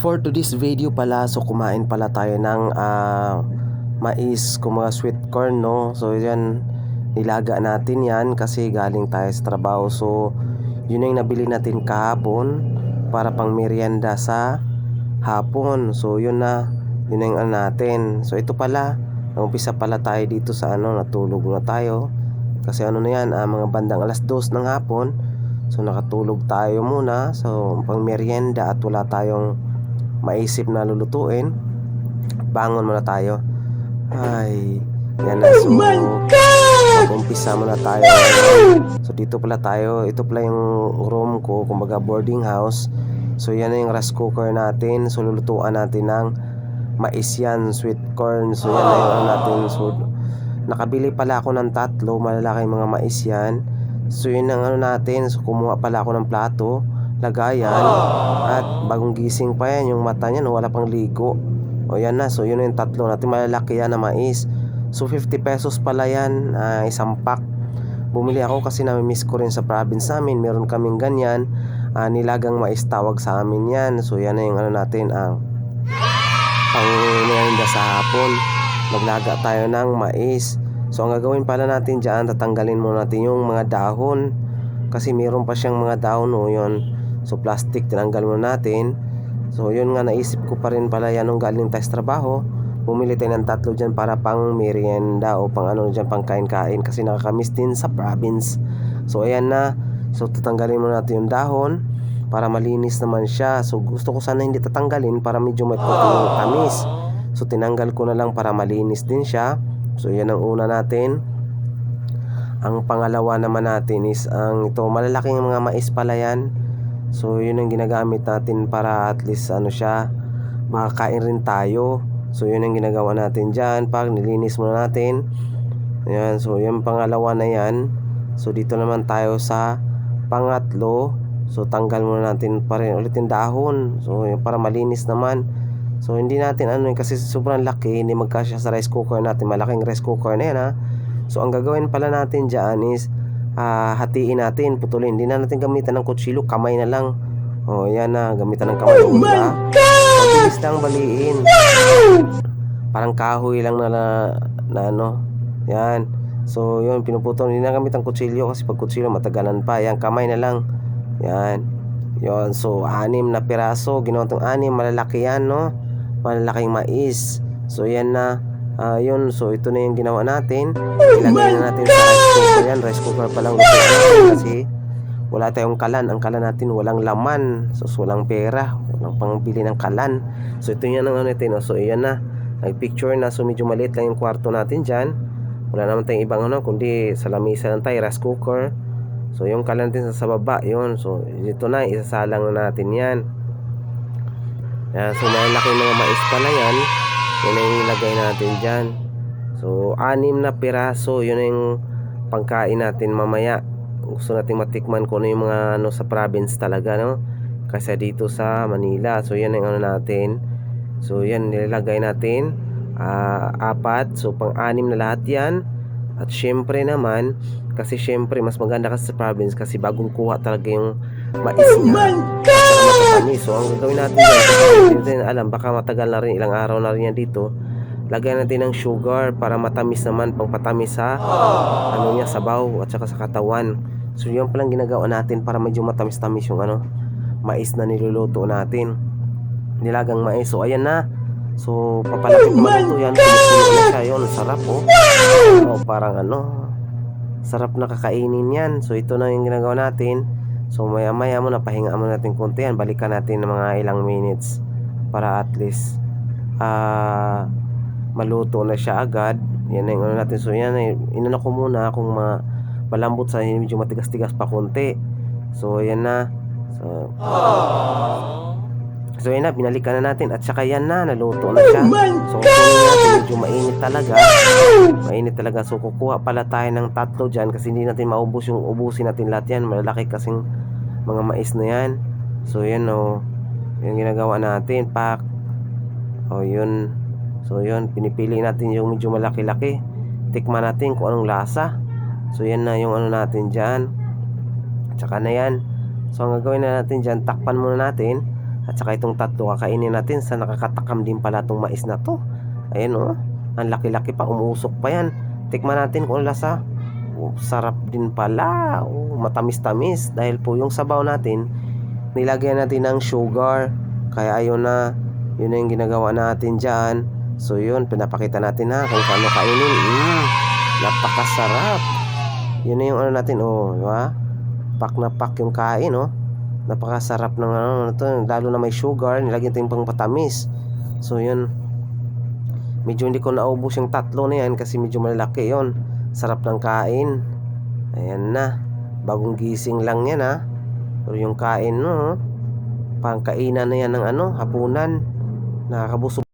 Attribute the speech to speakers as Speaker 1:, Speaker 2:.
Speaker 1: for today's video pala, so kumain pala tayo ng mais, kung mga sweet corn, no? So yan, nilaga natin yan kasi galing tayo sa trabaho. So yun yung nabili natin kahapon para pang merienda sa hapon. So yun na, yun na yung natin. So ito pala, umpisa pala tayo dito sa natulog na tayo kasi na yan, mga bandang alas 2 ng hapon. So nakatulog tayo muna, so pang merienda at wala tayong maisip na lulutuin. Bangon muna tayo. Ay, yan na. So mag-umpisa muna tayo. So dito pala tayo, ito pala yung room ko, kumbaga boarding house. So yan na yung rice cooker natin. So lulutuan natin ng mais yan, sweet corn. So yan na yung natin. So nakabili pala ako ng 3 malalaking mga mais yan. So yun ang natin. So kumuha pala ako ng plato, lagayan, at bagong gising pa yan, yung mata niya wala pang ligo. O yan na, so yun yung 3 natin malalaki yan na mais. So 50 pesos pala yan, isang pack. Bumili ako kasi namimiss ko rin sa province namin, meron kaming ganyan, nilagang mais tawag sa amin yan. So yan na yung natin, pang merienda sa hapon. Maglaga tayo ng mais. So ang gagawin pala natin dyan, tatanggalin muna natin yung mga dahon kasi meron pa siyang mga dahon, yun. So plastic, tinanggal muna natin. So yun nga, naisip ko pa rin pala yan nung galing tayo sa trabaho. Bumili tayo ng 3 dyan para pang merienda o pang dyan, pang kain-kain kasi nakakamiss din sa province. So ayan na. So tatanggalin muna natin yung dahon para malinis naman siya. So gusto ko sana hindi tatanggalin para medyo may konting tamis. So tinanggal ko na lang para malinis din siya. So yan ang una natin. Ang pangalawa naman natin is ito, malalaking mga mais pala yan. So yun ang ginagamit natin para at least siya, makakain rin tayo. So yun ang ginagawa natin dyan. Pag nilinis muna natin, ayan, so yung pangalawa na yan. So dito naman tayo sa pangatlo. So tanggal muna natin pa rin ulit yung dahon. So yun, para malinis naman. So hindi natin kasi sobrang laki, hindi magkasya sa rice cooker natin. Malaking rice cooker na yan, So ang gagawin pala natin dyan is hatiin natin, putulin. Hindi na natin gamitan ng kutsilo, kamay na lang. O yan na, gamitan ng kamay. Oh my God! Mabilis lang baliin. Parang kahoy lang na yan. So yun, pinuputol. Hindi na gamit ang kutsilyo kasi pag kutsilyo matagalan pa. Yan, kamay na lang. Yan. Yun, so 6 na piraso. Ginawa itong 6, malalaki yan, malalaking mais. So yan na, yun. So ito na yung ginawa natin. Ilagay na natin sa rice cooker yan. Rice cooker palang kasi wala tayong kalan. Ang kalan natin walang laman. So walang pera, walang pangbili ng kalan. So ito yan ang natin. So yan na, nag-picture na. So medyo maliit lang yung kwarto natin dyan. Wala naman tayong ibang kundi sa lamisa lang tayo, rice cooker. So yung kalan natin sa baba, yun. So ito na, isasalang na natin yan. So malaki mga mais pala yan. Yun ang ilagay natin dyan. So 6 na piraso. Yun yung pangkain natin mamaya. Gusto natin matikman kung yung mga sa province talaga, kasi dito sa Manila. So yan ang natin. So yan, nilagay natin 4. So pang 6 na lahat yan. At syempre naman, kasi syempre mas maganda kasi sa province kasi bagong kuha talaga yung mais niya. So ang gagawin natin dyan, hindi natin alam, baka matagal na rin, ilang araw na rin yan dito. Lagyan natin ng sugar para matamis naman, pangpatamis sa niya, sabaw at saka sa katawan. So yun palang ginagawa natin para medyo matamis-tamis yung mais na niluluto natin, nilagang mais. So ayan na. So papalapit naman ito yan. Pinupuno na siya, yun, sarap parang sarap na kakainin yan. So ito na yung ginagawa natin. So maya maya muna, pahinga muna natin konti yan. Balikan natin ng mga ilang minutes para at least maluto na siya agad. Yan na yung natin. So yan, inano ko muna kung malambot sa medyo matigas-tigas pa konti. So yan na. So yan na, binalikan na natin. At saka yan na, naluto na siya. So kukunin natin, medyo mainit talaga. Mainit talaga. So kukuha pala tayo ng 3 dyan kasi hindi natin maubos yung ubusin natin lahat yan. Malalaki kasing mga mais na yan. So yan yung ginagawa natin, pak. Yun. So yun, pinipili natin yung medyo malaki-laki. Tikman natin kung anong lasa. So yan na yung natin dyan. At saka na yan. So ang gagawin na natin dyan, takpan muna natin At saka itong tatlo kakainin natin. Sa nakakatakam din pala itong mais na to. Ayan oh, ang laki-laki pa, umuusok pa yan. Tikman natin kung lasa. Oh, sarap din pala. Oh, matamis-tamis. Dahil po yung sabaw natin, nilagyan natin ng sugar. Kaya ayun na, yun na yung ginagawa natin dyan. So yun, pinapakita natin ha kung paano kainin. Napakasarap. Yun na yung ano natin, oh, diba? Pak na pak yung kain, oh. Napakasarap ng ano to, lalo na may sugar, nilagyan tayong pang patamis. So yun, medyo hindi ko naubos yung tatlo na yan kasi medyo malalaki yon. Sarap ng kain. Ayan na, bagong gising lang yan ha. Pero yung kain no, pangkainan na yan ng ano, hapunan. Nakakabusog.